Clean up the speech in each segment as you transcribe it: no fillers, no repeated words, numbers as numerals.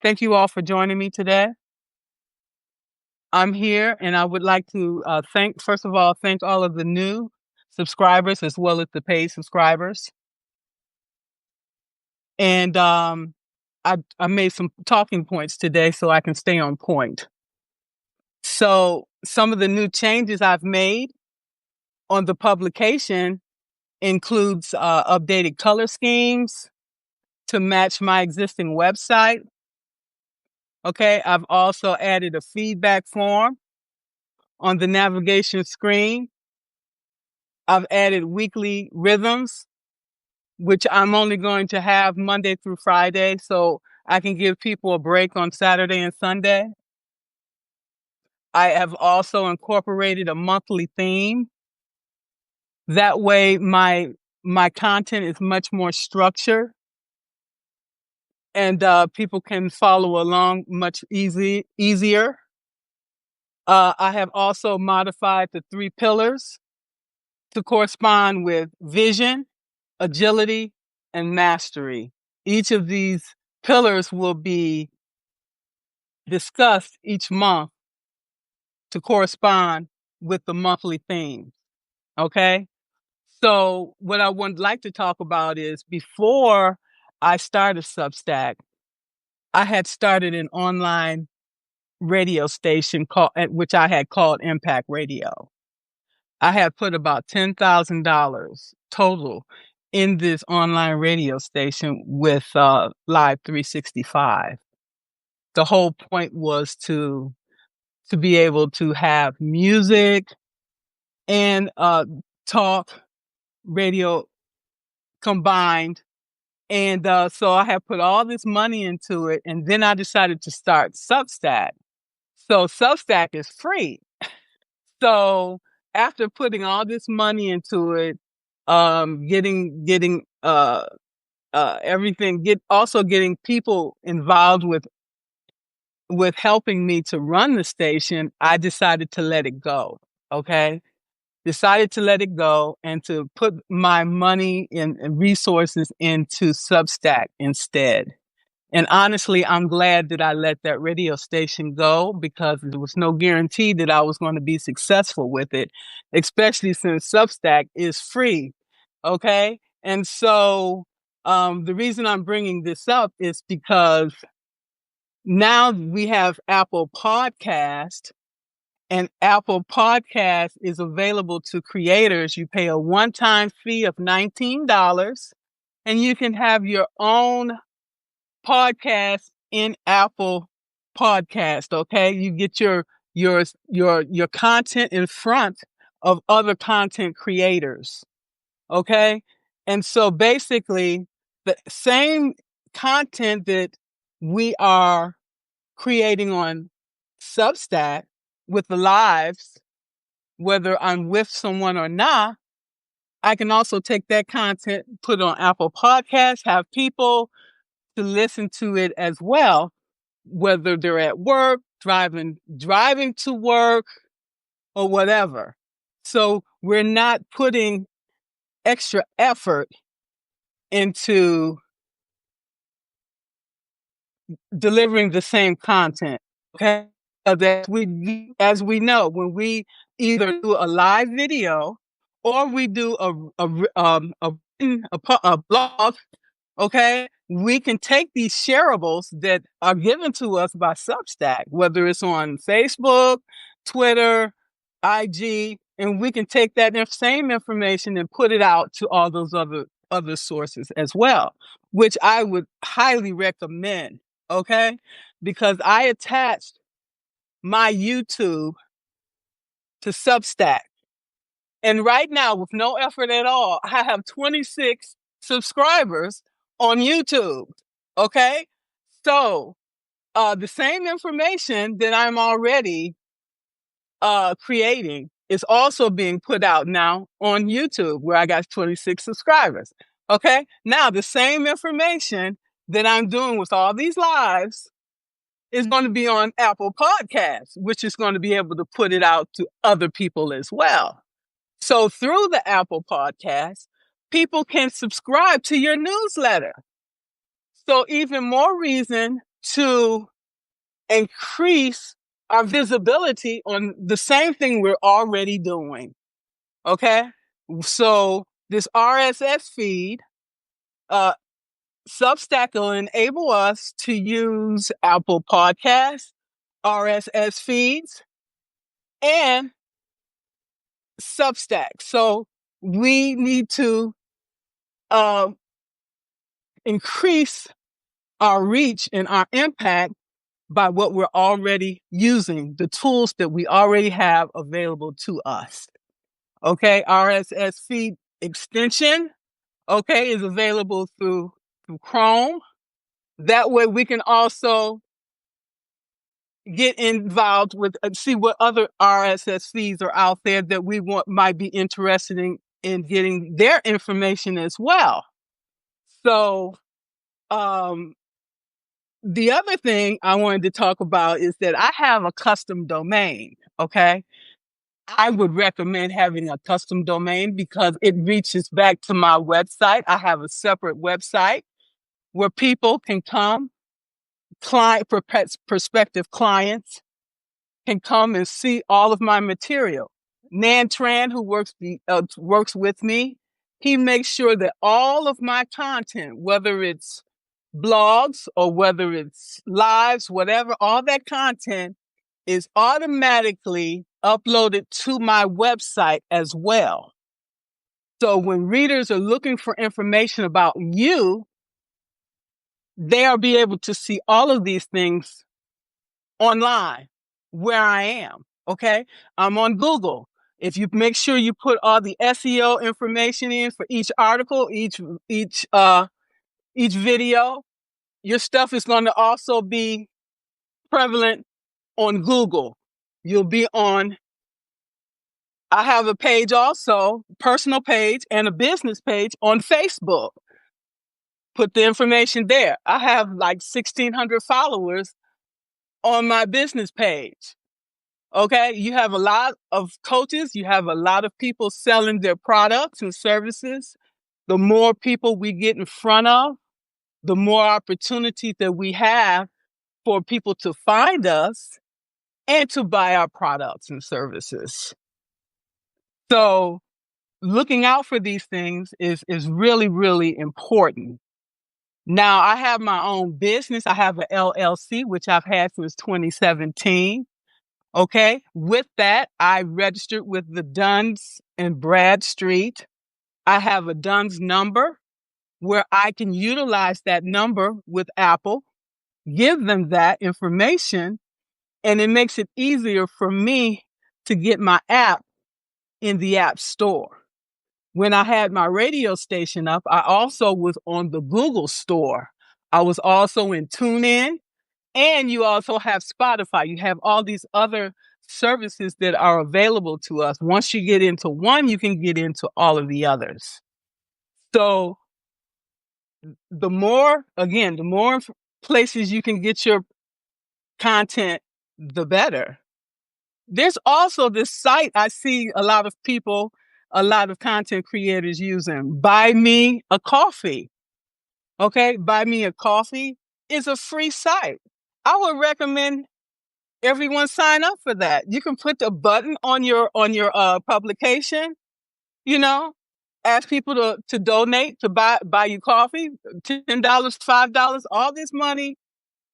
Thank you all for joining me today. I'm here and I would like to first of all, thank all of the new subscribers as well as the paid subscribers. And I made some talking points today so I can stay on point. So, some of the new changes I've made on the publication includes updated color schemes to match my existing website. Okay, I've also added a feedback form on the navigation screen. I've added weekly rhythms, which I'm only going to have Monday through Friday, so I can give people a break on Saturday and Sunday. I have also incorporated a monthly theme. That way my content is much more structured and people can follow along much easier. I have also modified the 3 pillars to correspond with vision, agility, and mastery. Each of these pillars will be discussed each month to correspond with the monthly theme. Okay? So, what I would like to talk about is before I started Substack, I had started an online radio station which I had called Impact Radio. I had put about $10,000 total in this online radio station with Live 365. The whole point was to be able to have music and talk radio combined. And so I had put all this money into it, and then I decided to start Substack. So Substack is free. So after putting all this money into it, getting everything, also getting people involved with helping me to run the station, I decided to let it go. Okay. Decided to let it go and to put my money and resources into Substack instead. And honestly, I'm glad that I let that radio station go because there was no guarantee that I was going to be successful with it, especially since Substack is free. Okay. And so the reason I'm bringing this up is because now we have Apple Podcast, and Apple Podcast is available to creators. You pay a one-time fee of $19 and you can have your own podcast in Apple Podcast. Okay. You get your content in front of other content creators. Okay. And so basically the same content that we are creating on Substack with the lives, whether I'm with someone or not, I can also take that content, put it on Apple Podcasts, have people to listen to it as well, whether they're at work, driving to work, or whatever. So we're not putting extra effort into delivering the same content. Okay. As we know, when we either do a live video or we do a blog, okay, we can take these shareables that are given to us by Substack, whether it's on Facebook, Twitter, IG, and we can take that same information and put it out to all those other sources as well, which I would highly recommend. Okay, because I attached my YouTube to Substack. And right now, with no effort at all, I have 26 subscribers on YouTube. Okay. So, the same information that I'm already creating is also being put out now on YouTube, where I got 26 subscribers. Okay. Now, the same information that I'm doing with all these lives is going to be on Apple Podcasts, which is going to be able to put it out to other people as well. So through the Apple Podcast, people can subscribe to your newsletter. So even more reason to increase our visibility on the same thing we're already doing. Okay. So this RSS feed, Substack will enable us to use Apple Podcasts, RSS feeds, and Substack. So we need to increase our reach and our impact by what we're already using, the tools that we already have available to us. Okay, RSS feed extension, okay, is available through Chrome. That way we can also get involved with, see what other RSS feeds are out there that we might be interested in getting their information as well. So, the other thing I wanted to talk about is that I have a custom domain, okay? I would recommend having a custom domain because it reaches back to my website. I have a separate website where people can come, prospective clients can come and see all of my material. Nan Tran, who works with me, he makes sure that all of my content, whether it's blogs or whether it's lives, whatever, all that content is automatically uploaded to my website as well. So when readers are looking for information about you, they'll be able to see all of these things online where I am. Okay. I'm on Google. If you make sure you put all the SEO information in for each article, each video, your stuff is going to also be prevalent on Google. You'll be on, I have a page also, personal page and a business page on Facebook. Put the information there. I have like 1,600 followers on my business page. Okay. You have a lot of coaches. You have a lot of people selling their products and services. The more people we get in front of, the more opportunity that we have for people to find us and to buy our products and services. So looking out for these things is really, really important. Now, I have my own business. I have an LLC, which I've had since 2017. Okay. With that, I registered with the Duns and Bradstreet. I have a Duns number where I can utilize that number with Apple, give them that information, and it makes it easier for me to get my app in the App Store. When I had my radio station up, I also was on the Google Store. I was also in TuneIn, and you also have Spotify. You have all these other services that are available to us. Once you get into one, you can get into all of the others. So the more places you can get your content, the better. There's also this site I see a lot of people, a lot of content creators using, Buy Me a Coffee. Okay, Buy Me a Coffee is a free site. I would recommend everyone sign up for that. You can put a button on your publication, ask people to donate, to buy you coffee, $10, $5, all this money.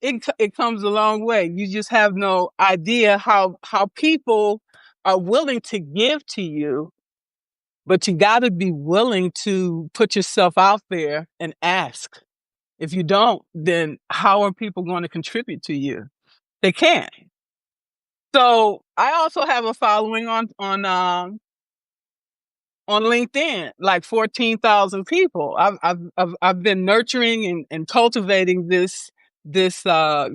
It comes a long way. You just have no idea how people are willing to give to you, but you got to be willing to put yourself out there and ask. If you don't, then how are people going to contribute to you? They can't. So I also have a following on LinkedIn, like 14,000 people. I've been nurturing and cultivating this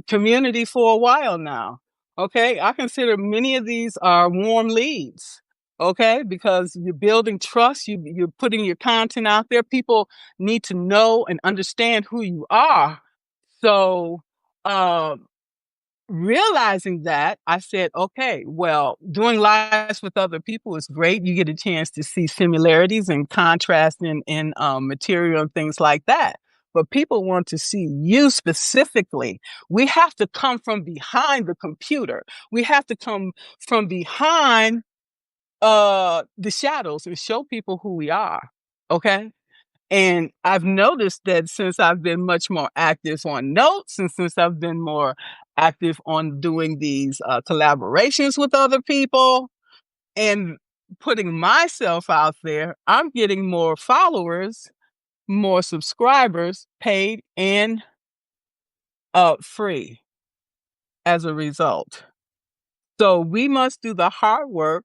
community for a while now. Okay, I consider many of these are warm leads. Okay, because you're building trust, you're putting your content out there. People need to know and understand who you are. So, realizing that, I said, okay, well, doing lives with other people is great. You get a chance to see similarities and contrast in material and things like that. but people want to see you specifically. We have to come from behind the computer. We have to come from behind the shadows and show people who we are. Okay? And I've noticed that since I've been much more active on notes and since I've been more active on doing these collaborations with other people and putting myself out there, I'm getting more followers, more subscribers, paid and free as a result. So we must do the hard work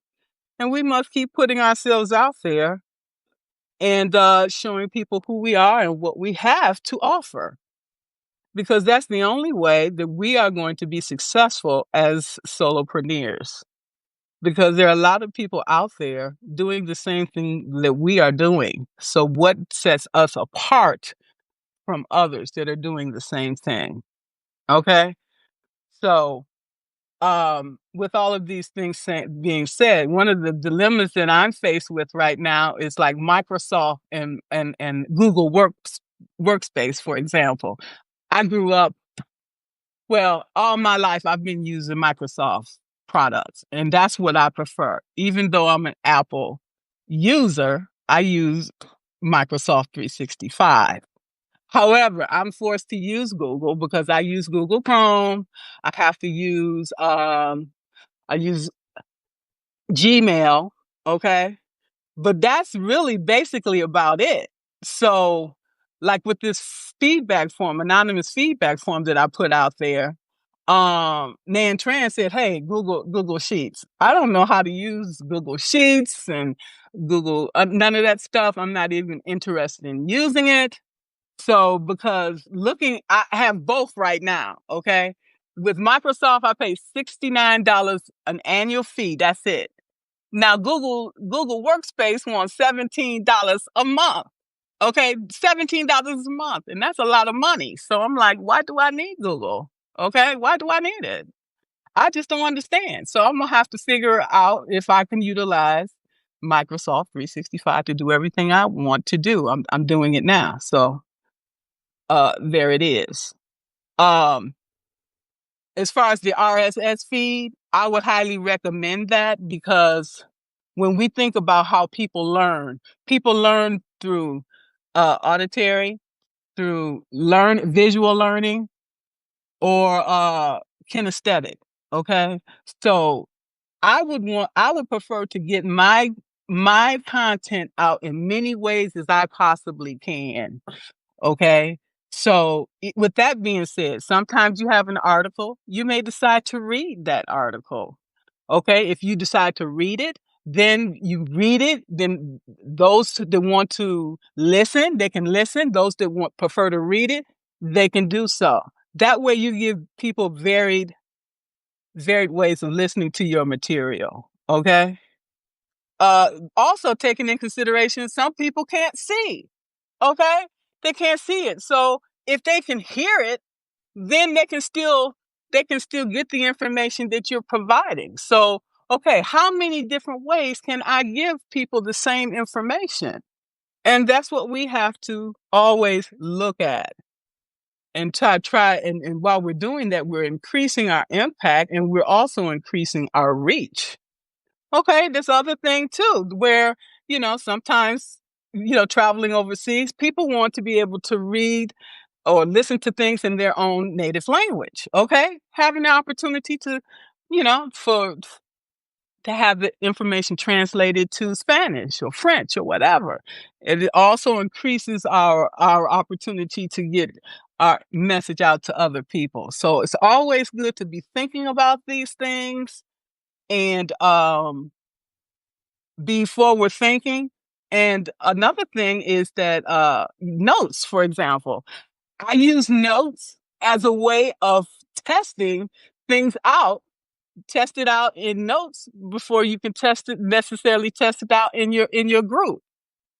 and we must keep putting ourselves out there and showing people who we are and what we have to offer. Because that's the only way that we are going to be successful as solopreneurs. Because there are a lot of people out there doing the same thing that we are doing. So, what sets us apart from others that are doing the same thing? Okay. So, with all of these things being said, one of the dilemmas that I'm faced with right now is like Microsoft and Google Workspace, for example. I grew up, well, all my life I've been using Microsoft products, and that's what I prefer. Even though I'm an Apple user, I use Microsoft 365. However, I'm forced to use Google because I use Google Chrome. I have to use I use Gmail, okay? But that's really basically about it. So, like with this feedback form, anonymous feedback form that I put out there, Nan Tran said, "Hey, Google Sheets." I don't know how to use Google Sheets and Google none of that stuff. I'm not even interested in using it. So, because I have both right now, okay? With Microsoft, I pay $69 an annual fee. That's it. Now, Google Workspace wants $17 a month. Okay, $17 a month, and that's a lot of money. So I'm like, why do I need Google? Okay, why do I need it? I just don't understand. So I'm gonna have to figure out if I can utilize Microsoft 365 to do everything I want to do. I'm doing it now. So there it is. Um, as far as the RSS feed, I would highly recommend that because when we think about how people learn through auditory, through visual learning, or kinesthetic. Okay, so I would prefer to get my content out in many ways as I possibly can. Okay. So, with that being said, sometimes you have an article, you may decide to read that article. Okay. If you decide to read it, then you read it. Then those that want to listen, they can listen. Those that prefer to read it, they can do so. That way you give people varied ways of listening to your material. Okay. Also taking in consideration, some people can't see. Okay? They can't see it. So if they can hear it, then they can still get the information that you're providing. So, okay, how many different ways can I give people the same information? And that's what we have to always look at and try and while we're doing that, we're increasing our impact and we're also increasing our reach. Okay, this other thing too, where, sometimes, traveling overseas, people want to be able to read or listen to things in their own native language. Okay, having the opportunity to, for to have the information translated to Spanish or French or whatever. It also increases our opportunity to get our message out to other people. So it's always good to be thinking about these things and be forward thinking. And another thing is that notes, for example, I use notes as a way of testing things out. Test it out in notes before you can necessarily test it out in your group.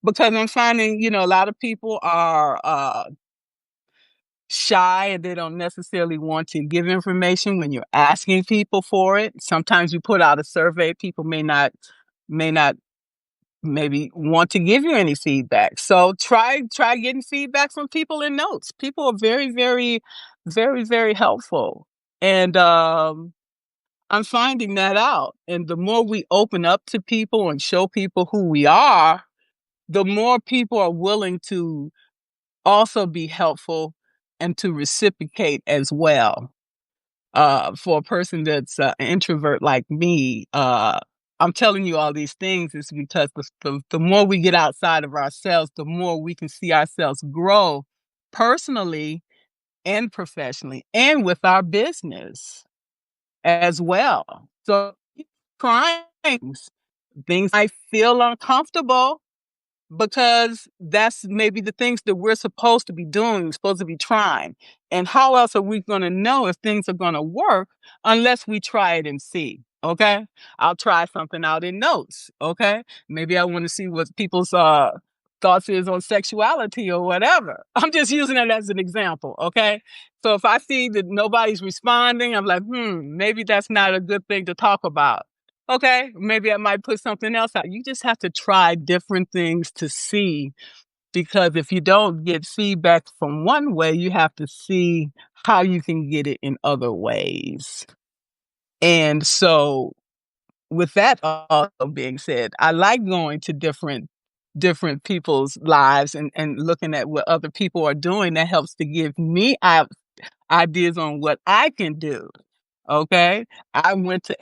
Because I'm finding, a lot of people are shy and they don't necessarily want to give information when you're asking people for it. Sometimes you put out a survey, people may not maybe want to give you any feedback. So try getting feedback from people in notes. People are very, very, very, very helpful. And I'm finding that out. And the more we open up to people and show people who we are, the more people are willing to also be helpful and to reciprocate as well. For a person that's an introvert like me, I'm telling you all these things is because the more we get outside of ourselves, the more we can see ourselves grow personally and professionally and with our business as well. So trying things I feel uncomfortable because that's maybe the things that we're supposed to be doing, supposed to be trying. And how else are we going to know if things are going to work unless we try it and see? Okay. I'll try something out in notes. Okay. Maybe I want to see what people's thoughts is on sexuality or whatever. I'm just using it as an example. Okay. So if I see that nobody's responding, I'm like, maybe that's not a good thing to talk about. Okay, maybe I might put something else out. You just have to try different things to see, because if you don't get feedback from one way, you have to see how you can get it in other ways. And so with that also being said, I like going to different people's lives and looking at what other people are doing. That helps to give me ideas on what I can do. Okay, I went to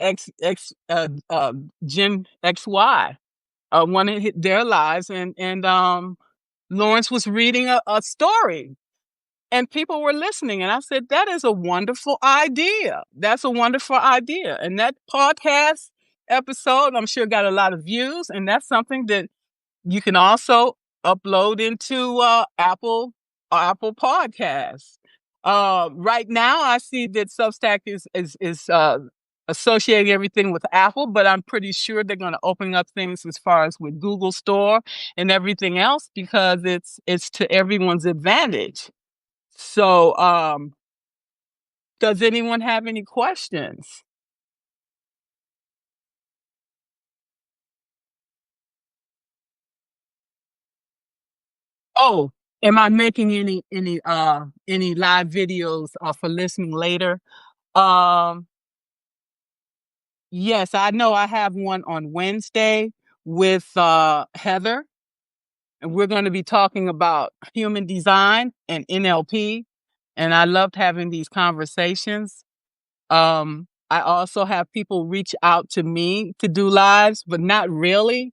Gen XY, one of their lives, and Lawrence was reading a story, and people were listening, and I said, "That is a wonderful idea. That's a wonderful idea." And that podcast episode, I'm sure, got a lot of views, and that's something that you can also upload into Apple Podcasts. Right now, I see that Substack is associating everything with Apple, but I'm pretty sure they're going to open up things as far as with Google Store and everything else, because it's to everyone's advantage. So, does anyone have any questions? Oh, am I making any live videos for listening later? Um, yes, I know I have one on Wednesday with Heather, and we're going to be talking about human design and NLP. And I loved having these conversations. I also have people reach out to me to do lives, but not really.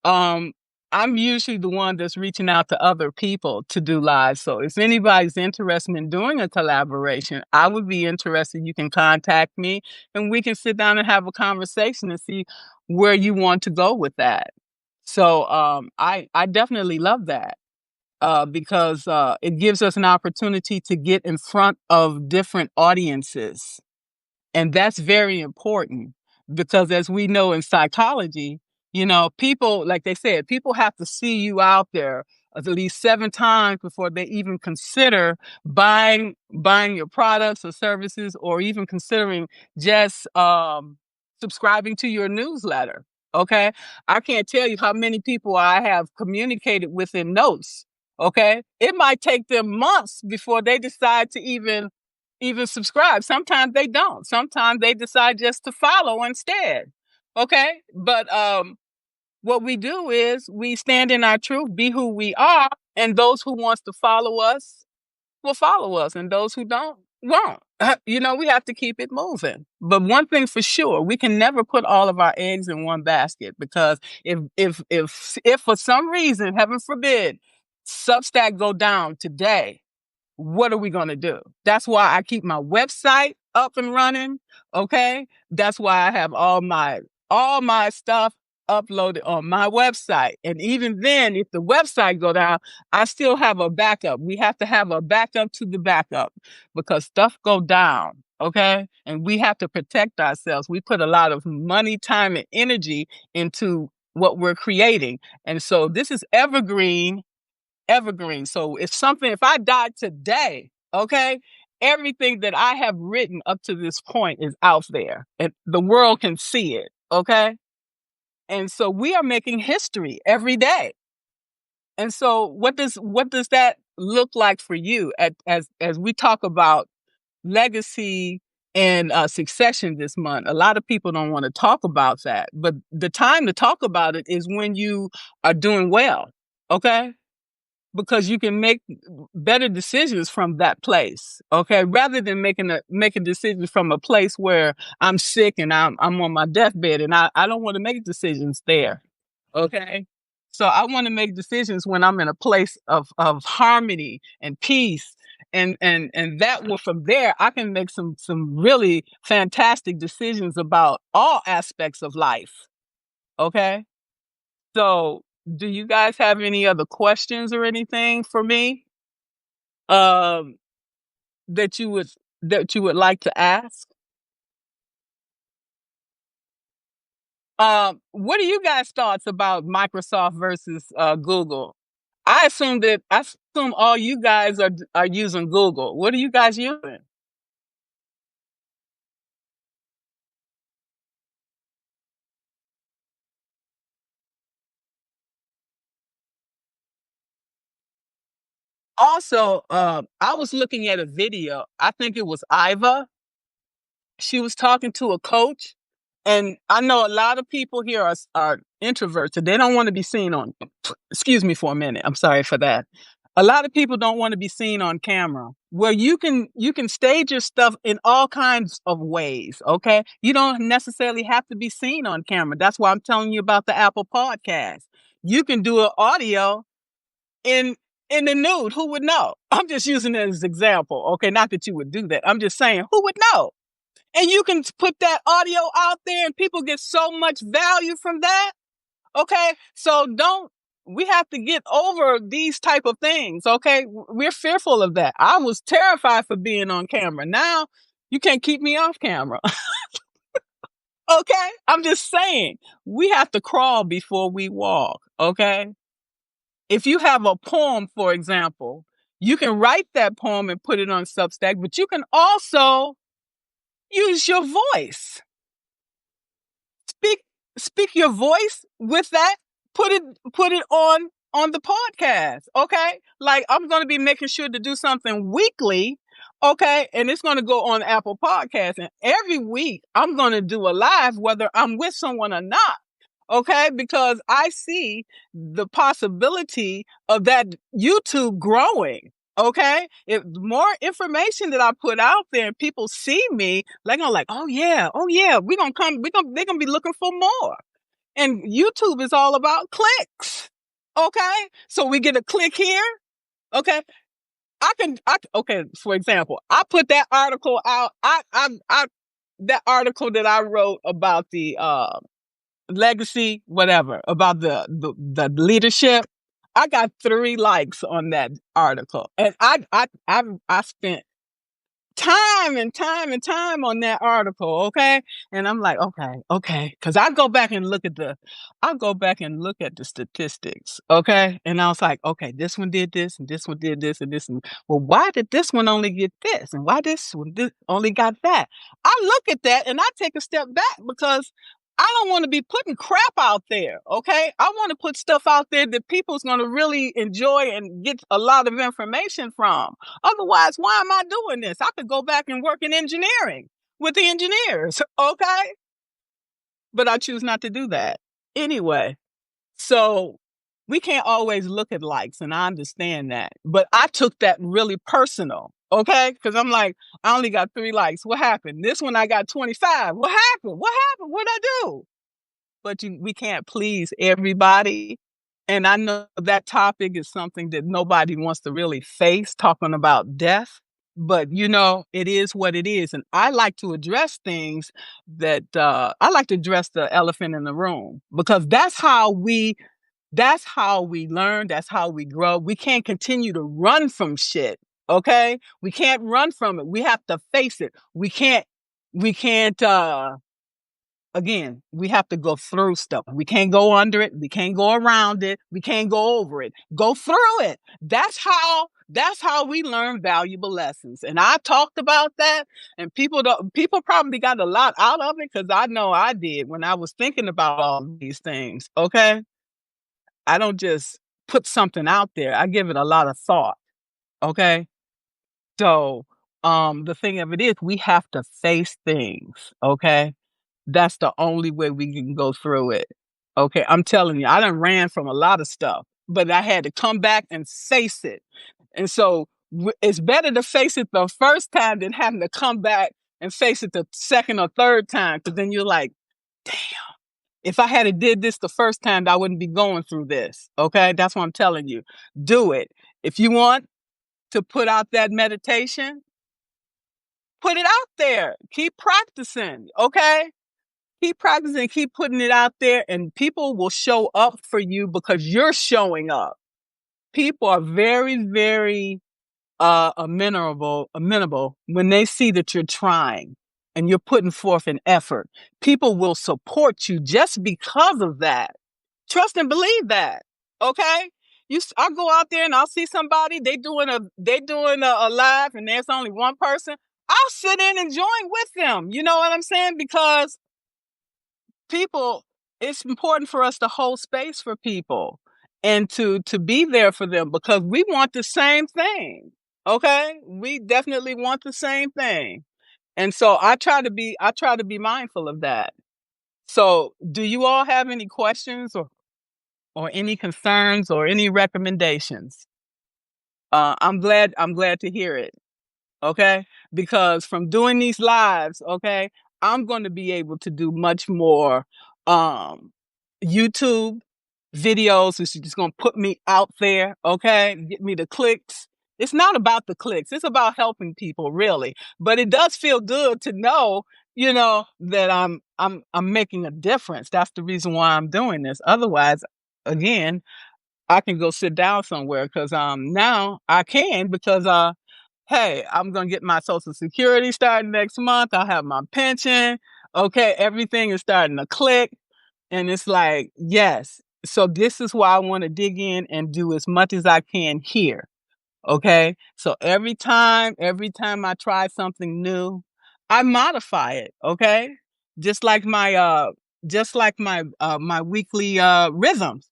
Um, I'm usually the one that's reaching out to other people to do lives. So if anybody's interested in doing a collaboration, I would be interested. You can contact me and we can sit down and have a conversation and see where you want to go with that. So I definitely love that because it gives us an opportunity to get in front of different audiences, and that's very important because, as we know in psychology, people, like they said, people have to see you out there at least 7 times before they even consider buying your products or services, or even considering just subscribing to your newsletter. Okay, I can't tell you how many people I have communicated with in notes. Okay, it might take them months before they decide to even subscribe. Sometimes they don't. Sometimes they decide just to follow instead. Okay? But what we do is we stand in our truth, be who we are, and those who wants to follow us will follow us, and those who don't won't. We have to keep it moving. But one thing for sure, we can never put all of our eggs in one basket, because if for some reason, heaven forbid, Substack go down today, what are we going to do? That's why I keep my website up and running. Okay. That's why I have all my stuff uploaded on my website. And even then, if the website go down, I still have a backup. We have to have a backup to the backup, because stuff go down. Okay. And we have to protect ourselves. We put a lot of money, time, and energy into what we're creating. And so this is evergreen. So if I died today, okay, everything that I have written up to this point is out there and the world can see it. Okay. And so we are making history every day. And so what does that look like for you as we talk about legacy and succession this month? A lot of people don't want to talk about that, but the time to talk about it is when you are doing well. Okay? Because you can make better decisions from that place, okay, rather than making decisions from a place where I'm sick and I'm on my deathbed, and I don't want to make decisions there, okay. So I want to make decisions when I'm in a place of harmony and peace, and that will, from there I can make some really fantastic decisions about all aspects of life, okay. So, do you guys have any other questions or anything for me? Um, that you would like to ask? What are you guys' thoughts about Microsoft versus Google? I assume all you guys are using Google. What are you guys using? Also, I was looking at a video. I think it was Iva. She was talking to a coach, and I know a lot of people here are introverts, and they don't want to be seen on. Excuse me for a minute. I'm sorry for that. A lot of people don't want to be seen on camera. Well, you can stage your stuff in all kinds of ways. Okay, you don't necessarily have to be seen on camera. That's why I'm telling you about the Apple Podcast. You can do an audio in in the nude. Who would know? I'm just using it as an example. Okay, not that you would do that. I'm just saying, who would know? And you can put that audio out there and people get so much value from that. Okay. So don't, we have to get over these type of things. Okay. We're fearful of that. I was terrified for being on camera. Now you can't keep me off camera. Okay. I'm just saying we have to crawl before we walk. Okay. If you have a poem, for example, you can write that poem and put it on Substack, but you can also use your voice. speak Speak your voice with that. Put it on the podcast. Okay, like I'm going to be making sure to do something weekly. Okay, and it's going to go on Apple Podcasts, and every week I'm going to do a live, whether I'm with someone or not. Okay, because I see the possibility of that YouTube growing. Okay, if more information that I put out there and people see me, they're gonna like, oh yeah, they're gonna be looking for more. And YouTube is all about clicks. Okay, so we get a click here. Okay, okay. For example, I put that article out. I that article that I wrote about the legacy, whatever, about the leadership. I got 3 likes on that article, and I spent time and time and time on that article, okay? And I'm like, okay, because I'll go back and look at the statistics, okay? And I was like, okay, this one did this, and this one did this, and this one. Well, why did this one only get this, and why this one only got that? I look at that and I take a step back because I don't want to be putting crap out there, okay? I want to put stuff out there that people's going to really enjoy and get a lot of information from. Otherwise, why am I doing this? I could go back and work in engineering with the engineers, okay? But I choose not to do that. Anyway, so we can't always look at likes, and I understand that. But I took that really personal, okay? Because I'm like, I only got 3 likes. What happened? This one I got 25. What happened? What happened? What'd I do? But we can't please everybody. And I know that topic is something that nobody wants to really face, talking about death. But it is what it is. And I like to address things that I like to address the elephant in the room, because that's how we learn, that's how we grow. We can't continue to run from shit. Okay? We can't run from it. We have to face it. We can't again, we have to go through stuff. We can't go under it. We can't go around it. We can't go over it. Go through it. That's how we learn valuable lessons. And I talked about that, and people probably got a lot out of it because I know I did when I was thinking about all these things. Okay. I don't just put something out there. I give it a lot of thought. Okay. So the thing of it is we have to face things. Okay. That's the only way we can go through it. Okay. I'm telling you, I done ran from a lot of stuff, but I had to come back and face it. And so it's better to face it the first time than having to come back and face it the second or third time. Cause then you're like, damn, if I had did this the first time, I wouldn't be going through this. Okay. That's what I'm telling you. Do it. If you want to put out that meditation, put it out there. Keep practicing. Okay. Keep practicing, keep putting it out there, and people will show up for you because you're showing up. People are very, very amenable when they see that you're trying and you're putting forth an effort. People will support you just because of that. Trust and believe that. Okay. I'll go out there and I'll see somebody, they doing a live and there's only one person. I'll sit in and join with them. You know what I'm saying? Because people, it's important for us to hold space for people and to be there for them because we want the same thing. Okay? We definitely want the same thing. And so I try to be mindful of that. So, do you all have any questions or any concerns or any recommendations? I'm glad to hear it. Okay? Because from doing these lives, okay, I'm going to be able to do much more um YouTube videos. It's just going to put me out there, okay? Get me the clicks. It's not about the clicks. It's about helping people, really. But it does feel good to know, that I'm making a difference. That's the reason why I'm doing this. Otherwise, again, I can go sit down somewhere because now I can because hey, I'm gonna get my social security starting next month. I'll have my pension. Okay, everything is starting to click. And it's like, yes. So this is why I want to dig in and do as much as I can here. Okay. So every time I try something new, I modify it. Okay. Just like my weekly rhythms.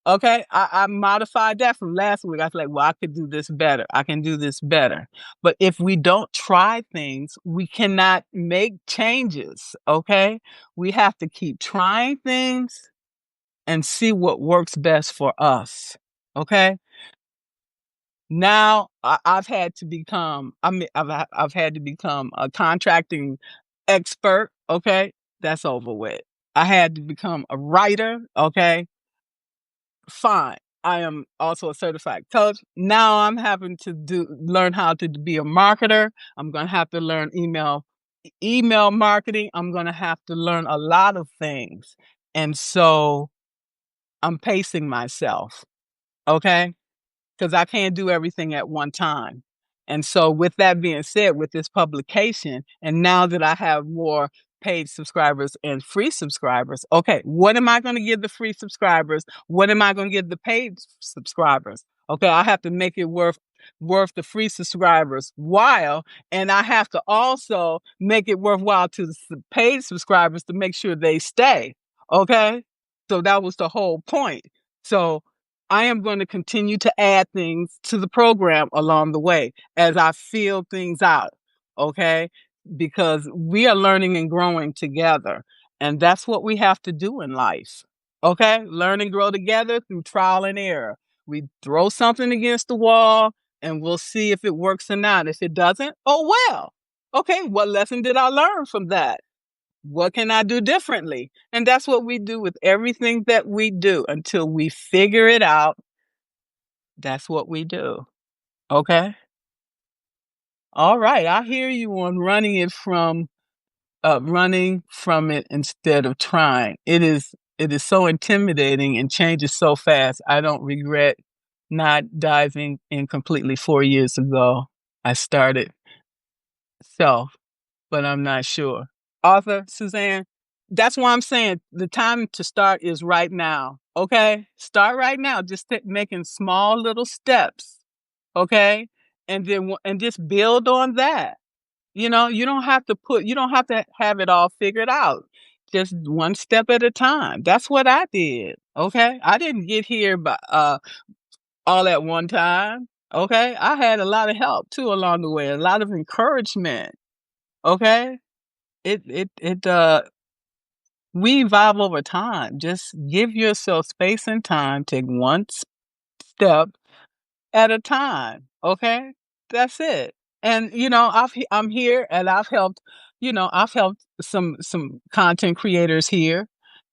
Okay, I modified that from last week. I was like, well, I could do this better. I can do this better. But if we don't try things, we cannot make changes. Okay, we have to keep trying things and see what works best for us. Okay, now I've had to become. I've had to become a contracting expert. Okay, that's over with. I had to become a writer. Okay, fine. I am also a certified coach. Now I'm having to learn how to be a marketer. I'm going to have to learn email marketing. I'm going to have to learn a lot of things. And so I'm pacing myself. Okay? Because I can't do everything at one time. And so, with that being said, with this publication, and now that I have more paid subscribers and free subscribers, okay, what am I going to give the free subscribers? What am I going to give the paid subscribers? Okay, I have to make it worth the free subscribers while, and I have to also make it worthwhile to the paid subscribers to make sure they stay. Okay, so that was the whole point. So I am going to continue to add things to the program along the way as I feel things out. Okay. Because we are learning and growing together. And that's what we have to do in life. Okay. Learn and grow together through trial and error. We throw something against the wall and we'll see if it works or not. If it doesn't, oh well. Okay. What lesson did I learn from that? What can I do differently? And that's what we do with everything that we do until we figure it out. That's what we do. Okay. All right. I hear you on running from it instead of trying. It is so intimidating and changes so fast. I don't regret not diving in completely 4 years ago. I started self, but I'm not sure. Arthur, Suzanne, that's why I'm saying the time to start is right now. Okay? Start right now, just making small little steps. okay? And just build on that. You don't have to have it all figured out. Just one step at a time. That's what I did, okay? I didn't get here by all at one time, okay? I had a lot of help too along the way, a lot of encouragement, okay? It we evolve over time. Just give yourself space and time, take one step at a time, okay? That's it. And, I'm here and I've helped some content creators here,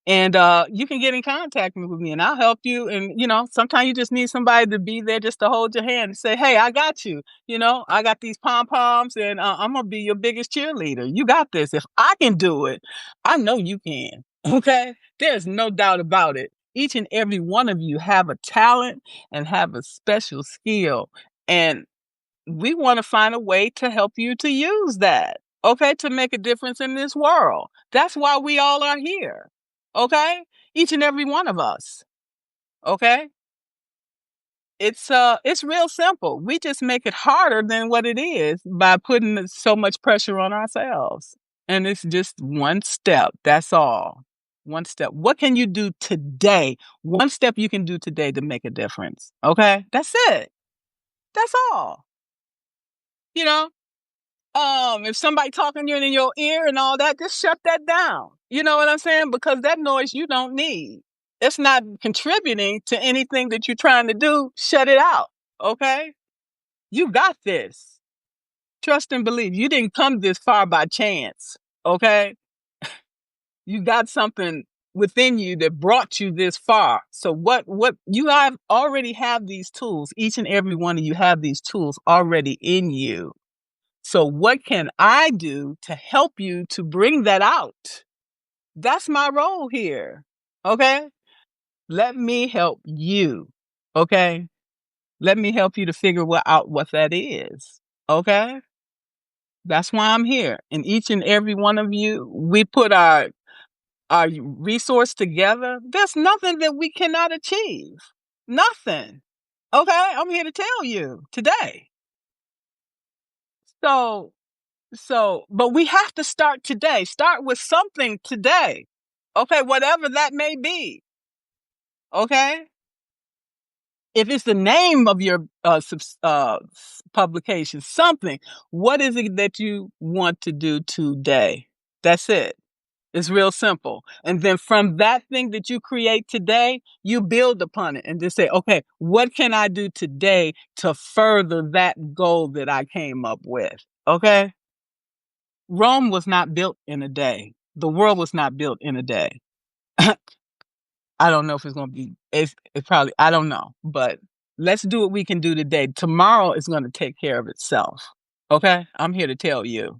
and, you can get in contact with me and I'll help you, and, sometimes you just need somebody to be there just to hold your hand and say, "Hey, I got you." "I got these pom-poms and, Imma be your biggest cheerleader. You got this. If I can do it, I know you can." Okay? There's no doubt about it. Each and every one of you have a talent and have a special skill, and we wanna find a way to help you to use that, okay, to make a difference in this world. That's why we all are here, okay? Each and every one of us, okay? It's real simple. We just make it harder than what it is by putting so much pressure on ourselves, and it's just one step, that's all. One step. What can you do today? One step you can do today to make a difference, okay? That's it. That's all, you know? If somebody talking in your ear and all that, just shut that down. You know what I'm saying? Because that noise you don't need. It's not contributing to anything that you're trying to do. Shut it out. Okay? You got this. Trust and believe. You didn't come this far by chance. Okay? You got something within you that brought you this far. So what you have already have these tools. Each and every one of you have these tools already in you. So what can I do to help you to bring that out? That's my role here. Okay? Let me help you. Okay? Let me help you to figure out what that is. Okay? That's why I'm here. And each and every one of you, we put our resource together. There's nothing that we cannot achieve. Nothing. Okay? I'm here to tell you today. So but we have to start today. Start with something today. Okay, whatever that may be. Okay? If it's the name of your publication, something, what is it that you want to do today? That's it. It's real simple. And then from that thing that you create today, you build upon it and just say, okay, what can I do today to further that goal that I came up with? Okay? Rome was not built in a day. The world was not built in a day. I don't know if it's gonna be it's probably I don't know, but let's do what we can do today. Tomorrow is gonna take care of itself. Okay? I'm here to tell you.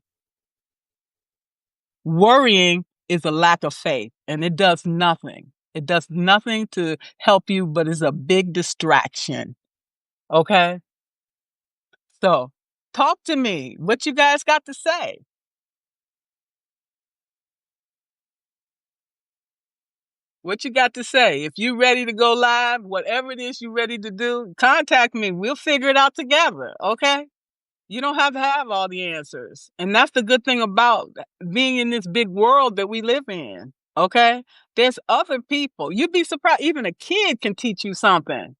Worrying is a lack of faith, and it does nothing. It does nothing to help you, but it's a big distraction. Okay? So talk to me. What you guys got to say? What you got to say? If you ready to go live, whatever it is you ready to do, contact me. We'll figure it out together, okay? You don't have to have all the answers. And that's the good thing about being in this big world that we live in, okay? There's other people. You'd be surprised, even a kid can teach you something,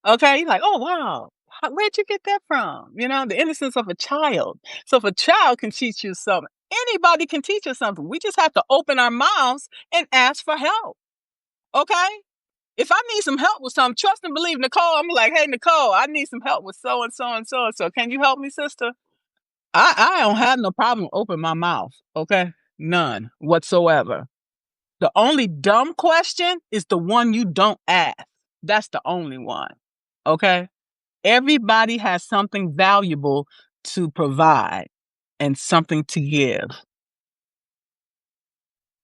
okay? You're like, oh, wow. Where'd you get that from? The innocence of a child. So if a child can teach you something, anybody can teach us something. We just have to open our mouths and ask for help. Okay? If I need some help with something, trust and believe Nicole. I'm like, hey, Nicole, I need some help with so and so and so and so. Can you help me, sister? I don't have no problem open my mouth. Okay? None whatsoever. The only dumb question is the one you don't ask. That's the only one. Okay? Everybody has something valuable to provide and something to give.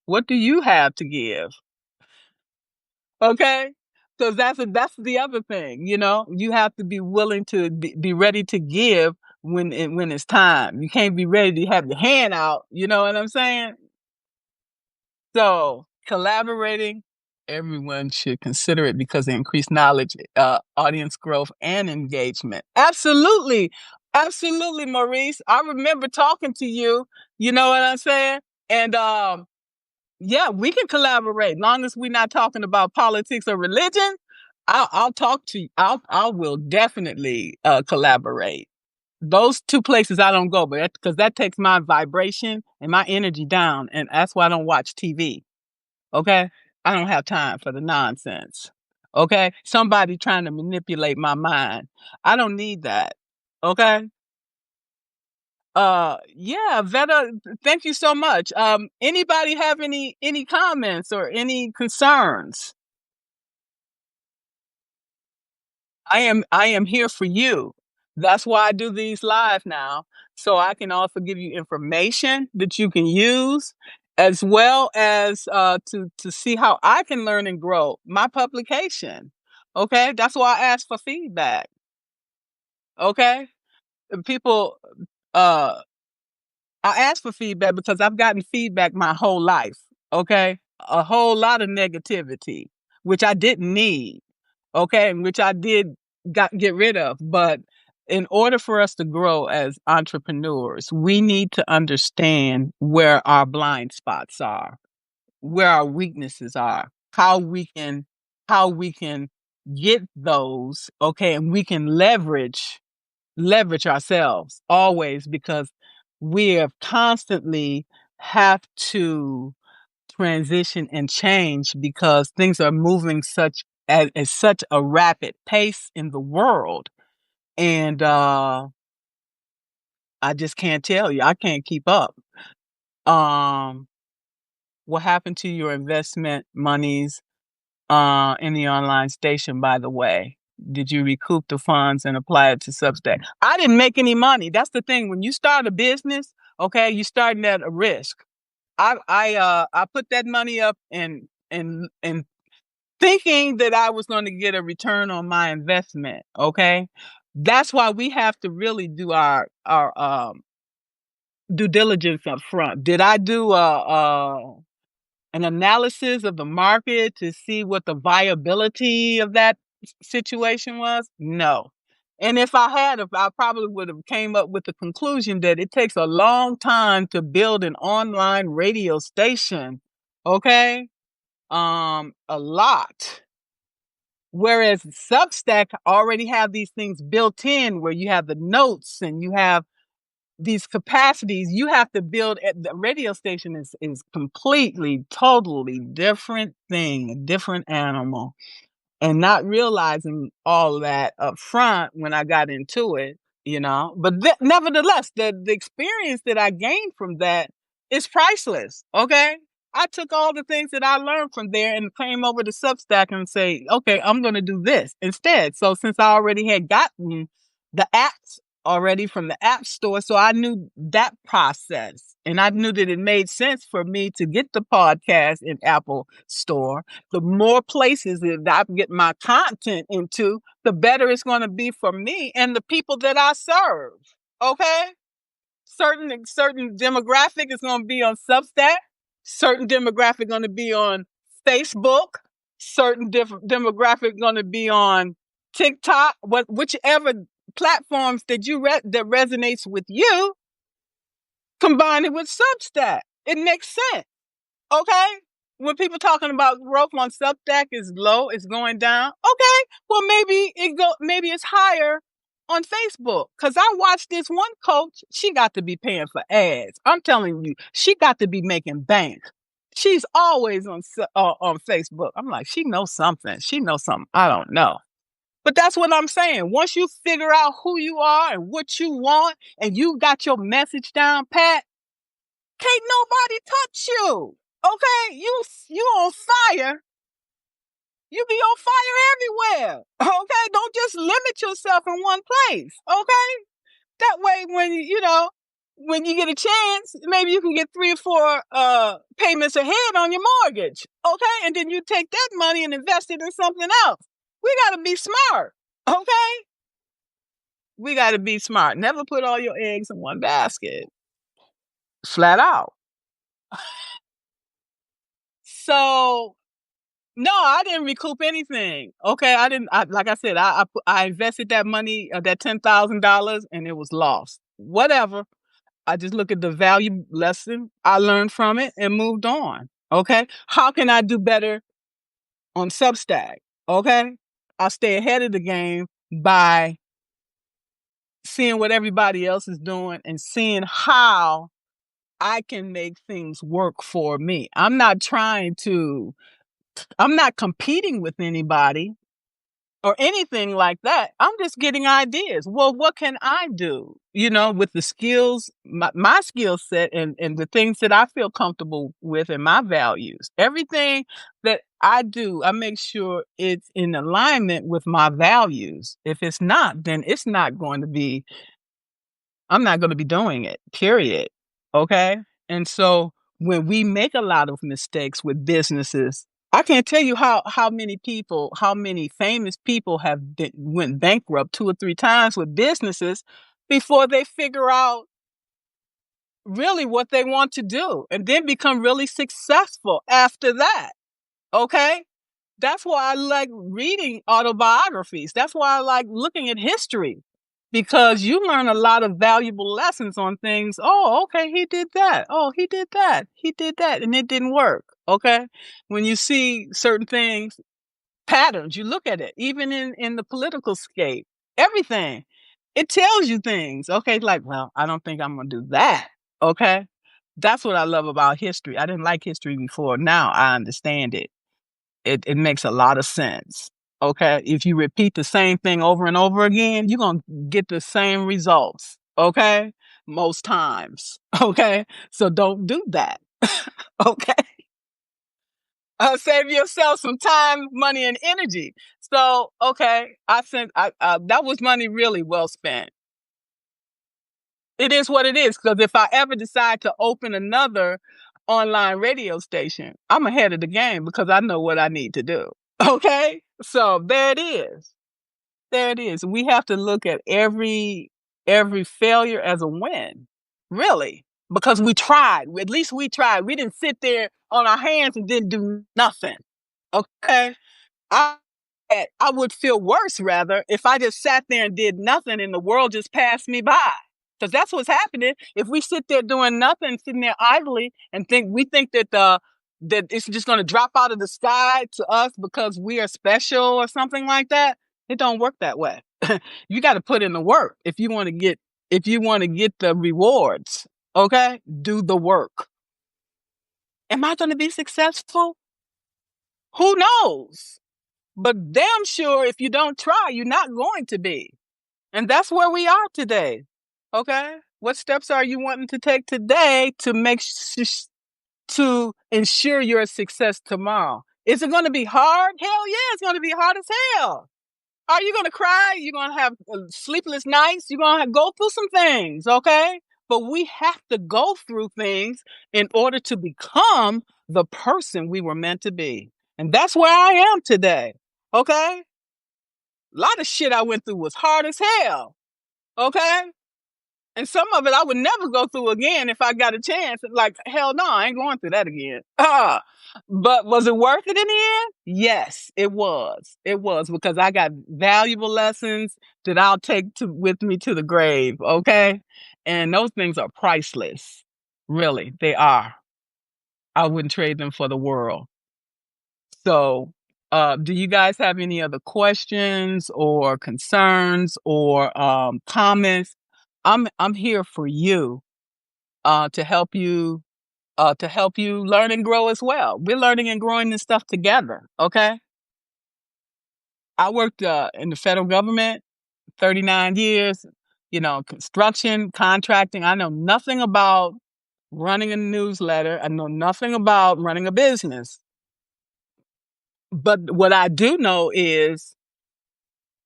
What do you have to give? Okay? Because that's the other thing, you have to be willing to be ready to give when it's time. You can't be ready to have your hand out, you know what I'm saying? So, collaborating everyone should consider it because they increase knowledge, audience growth, and engagement. Absolutely. Absolutely, Maurice. I remember talking to you, you know what I'm saying? And yeah, we can collaborate. Long as we're not talking about politics or religion, I'll talk to you. I will definitely collaborate. Those two places I don't go, but because that takes my vibration and my energy down, and that's why I don't watch TV. Okay, I don't have time for the nonsense. Okay, somebody trying to manipulate my mind. I don't need that. Okay. Yeah, Veta, thank you so much. Anybody have any comments or any concerns? I am here for you. That's why I do these live now, so I can also give you information that you can use, as well as to see how I can learn and grow my publication. Okay, that's why I ask for feedback. Okay, and people, uh, I ask for feedback because I've gotten feedback my whole life. Okay, a whole lot of negativity, which I didn't need. Okay, and which I did get rid of. But in order for us to grow as entrepreneurs, we need to understand where our blind spots are, where our weaknesses are, how we can get those, okay, and we can leverage ourselves always because we have constantly have to transition and change because things are moving at such a rapid pace in the world. And I just can't tell you. I can't keep up. Um what happened to your investment monies in the online station, by the way? Did you recoup the funds and apply it to Substack? I didn't make any money. That's the thing. When you start a business, okay, you're starting at a risk. I put that money up and thinking that I was going to get a return on my investment. Okay. That's why we have to really do our due diligence up front. Did I do an analysis of the market to see what the viability of that situation was? No. And if I had, if I probably would have came up with the conclusion that it takes a long time to build an online radio station. Okay. A lot. Whereas Substack already have these things built in where you have the notes and you have these capacities. You have to build at the radio station is completely, totally different thing, a different animal. And not realizing all that up front when I got into it, you know. But nevertheless, the experience that I gained from that is priceless. Okay. I took all the things that I learned from there and came over to Substack and say, okay, I'm going to do this instead. So since I already had gotten the apps already from the app store, so I knew that process and I knew that it made sense for me to get the podcast in Apple store. The more places that I get my content into, the better it's going to be for me and the people that I serve. Okay? Certain demographic is going to be on Substack, certain demographic going to be on Facebook, certain different demographic going to be on TikTok, whichever platforms that that resonates with you, combine it with Substack. It makes sense. Okay? When people talking about growth on Substack is low, it's going down. Okay, well maybe it's higher on Facebook. Cause I watched this one coach. She got to be paying for ads. I'm telling you, she got to be making bank. She's always on Facebook. I'm like, she knows something. She knows something I don't know. But that's what I'm saying. Once you figure out who you are and what you want, and you got your message down pat, can't nobody touch you. Okay, you on fire. You be on fire everywhere. Okay, don't just limit yourself in one place. Okay, that way when you get a chance, maybe you can get 3 or 4 payments ahead on your mortgage. Okay, and then you take that money and invest it in something else. We gotta be smart. Okay, we gotta be smart. Never put all your eggs in one basket. Flat out. So No, I didn't recoup anything. Okay, I didn't. Like I said, I invested that money, that $10,000, and it was lost. Whatever. I just look at the value lesson I learned from it and moved on. Okay, how can I do better on Substack? Okay, I stay ahead of the game by seeing what everybody else is doing and seeing how I can make things work for me. I'm not competing with anybody or anything like that. I'm just getting ideas. Well, what can I do? With the skills, my skill set and the things that I feel comfortable with and my values. Everything that I do, I make sure it's in alignment with my values. If it's not, then I'm not going to be doing it, period. Okay. And so when we make a lot of mistakes with businesses, I can't tell you how many famous people went bankrupt 2 or 3 times with businesses before they figure out really what they want to do and then become really successful after that. Okay. That's why I like reading autobiographies. That's why I like looking at history because you learn a lot of valuable lessons on things. Oh, okay, he did that. Oh, he did that. He did that. And it didn't work. Okay. When you see certain things, patterns, you look at it, even in the political scape, everything, it tells you things. Okay. Like, well, I don't think I'm going to do that. Okay. That's what I love about history. I didn't like history before. Now I understand it. It makes a lot of sense. Okay. If you repeat the same thing over and over again, you're going to get the same results. Okay. Most times. Okay. So don't do that. Okay. Save yourself some time, money, and energy. So, okay. That was money really well spent. It is what it is. Because if I ever decide to open another online radio station, I'm ahead of the game because I know what I need to do. Okay? So there it is. There it is. We have to look at every failure as a win. Really. Because we tried. At least we tried. We didn't sit there on our hands and didn't do nothing. Okay? I I would feel worse rather if I just sat there and did nothing and the world just passed me by. Because that's what's happening. If we sit there doing nothing, sitting there idly, and think that it's just going to drop out of the sky to us because we are special or something like that, it don't work that way. You got to put in the work if you want to get the rewards. Okay, do the work. Am I going to be successful? Who knows? But damn sure if you don't try, you're not going to be. And that's where we are today. Okay? What steps are you wanting to take today to to ensure your success tomorrow? Is it going to be hard? Hell yeah, it's going to be hard as hell. Are you going to cry? You're going to have sleepless nights. You're going to go through some things, okay? But we have to go through things in order to become the person we were meant to be. And that's where I am today, okay? A lot of shit I went through was hard as hell, okay? And some of it I would never go through again if I got a chance. Like, hell no, I ain't going through that again. But was it worth it in the end? Yes, it was. It was because I got valuable lessons that I'll take with me to the grave, okay? And those things are priceless. Really, they are. I wouldn't trade them for the world. So, do you guys have any other questions or concerns or comments? I'm here for you to help you learn and grow as well. We're learning and growing this stuff together. Okay. I worked in the federal government 39 years. Construction, contracting. I know nothing about running a newsletter. I know nothing about running a business. But what I do know is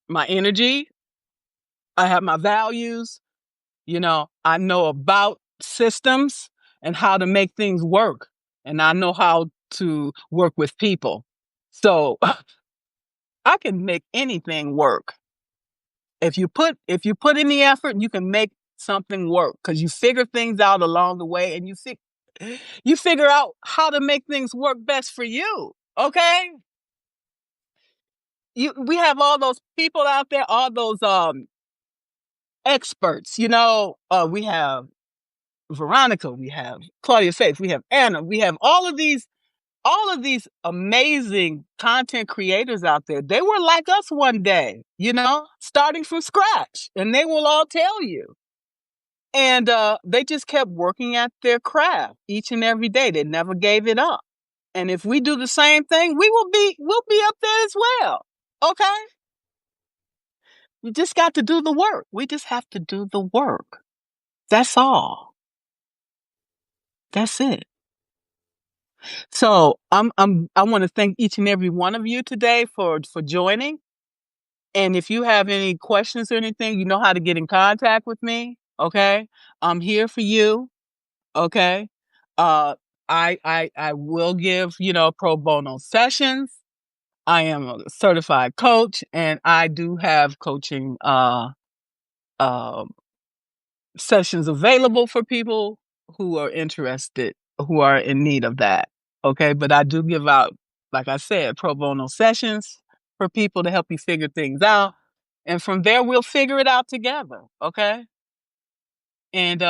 my energy. I have my values. I know about systems and how to make things work. And I know how to work with people. So I can make anything work. If you put in the effort, you can make something work because you figure things out along the way and you figure out how to make things work best for you. Okay? we have all those people out there, all those experts, we have Veronica, we have Claudia Faith, we have Anna, we have all of these amazing content creators out there. They were like us one day, starting from scratch, and they will all tell you. And they just kept working at their craft each and every day. They never gave it up. And if we do the same thing, we'll be up there as well. Okay? We just got to do the work. We just have to do the work. That's all. That's it. So I want to thank each and every one of you today for joining. And if you have any questions or anything, you know how to get in contact with me. Okay, I'm here for you. Okay, uh, I will give pro bono sessions. I am a certified coach, and I do have coaching uh, sessions available for people who are interested, who are in need of that. Okay, but I do give out, like I said, pro bono sessions for people to help you figure things out. And from there, we'll figure it out together. Okay. And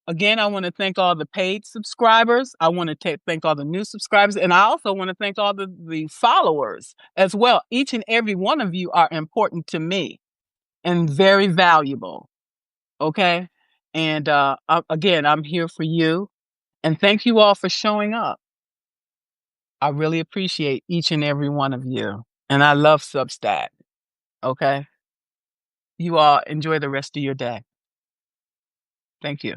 again, I want to thank all the paid subscribers. I want to thank all the new subscribers. And I also want to thank all the followers as well. Each and every one of you are important to me and very valuable. Okay. And again, I'm here for you. And thank you all for showing up. I really appreciate each and every one of you. And I love Substack. Okay. You all enjoy the rest of your day. Thank you.